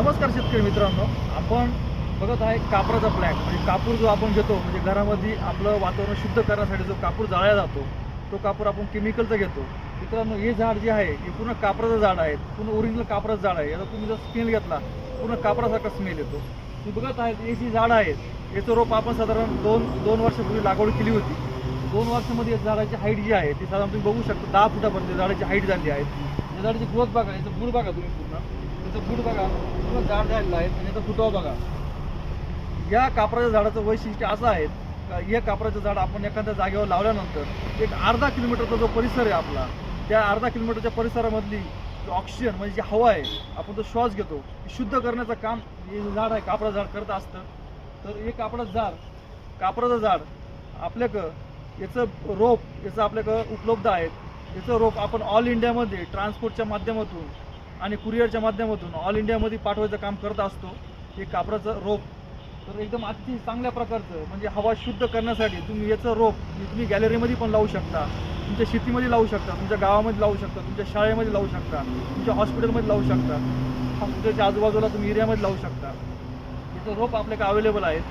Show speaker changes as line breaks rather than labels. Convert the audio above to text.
नमस्कार शेतकरी मित्रांनो, आपण बघत आहे कापराचा प्लॅन्ट. म्हणजे कापूर जो आपण घेतो, म्हणजे घरामध्ये आपलं वातावरण शुद्ध करण्यासाठी जो कापूर जाळला जातो, तो कापूर आपण केमिकलचा घेतो. मित्रांनो, हे झाड जे आहे हे पूर्ण कापराचं झाड आहे, पूर्ण ओरिजिनल कापराचं झाड आहे. याचा तुम्ही जर स्मेल घेतला पूर्ण कापरासारखा स्मेल येतो. तुम्ही बघत आहेत हे जी झाडं आहेत याचं रोप आपण साधारण दोन वर्षापूर्वी लागवड केली होती. 2 वर्षामध्ये या झाडाची हाईट जी आहे ती साधारण तुम्ही बघू शकता 10 फुटापर्यंत झाडाची हाईट झाली आहे. या झाडाची ग्रोथ बघा, याचं बूड बघा तुम्ही पूर्ण, त्याचं बूड बघा पूर्ण झाड झालेलं आहे आणि याचा फुटावा बघा. या कापराच्या झाडाचं वैशिष्ट्य असं आहे का या कापराचं झाड आपण एखाद्या जागेवर लावल्यानंतर एक अर्धा किलोमीटरचा जो परिसर आहे आपला, त्या अर्धा किलोमीटरच्या परिसरामधली ऑक्सिजन म्हणजे जी हवा आहे आपण तो श्वास घेतो शुद्ध करण्याचं काम हे झाड आहे कापराचं झाड करत असतं. तर हे कापराचं झाड आपल्याकडं याचं रोप याचं आपल्याकडं उपलब्ध आहेत. याचं रोप आपण ऑल इंडियामध्ये ट्रान्सपोर्टच्या माध्यमातून आणि कुरिअरच्या माध्यमातून ऑल इंडियामध्ये पाठवायचं काम करत असतो. हे कापराचं रोप तर एकदम अति चांगल्या प्रकारचं म्हणजे हवा शुद्ध करण्यासाठी तुम्ही याचं रोप तुम्ही गॅलरीमध्ये पण लावू शकता, तुमच्या शेतीमध्ये लावू शकता, तुमच्या गावामध्ये लावू शकता, तुमच्या शाळेमध्ये लावू शकता, तुमच्या हॉस्पिटलमध्ये लावू शकता, हॉस्पिटलच्या आजूबाजूला तुम्ही एरियामध्ये लावू शकता. याचं रोप आपल्याकडे अवेलेबल आहेत.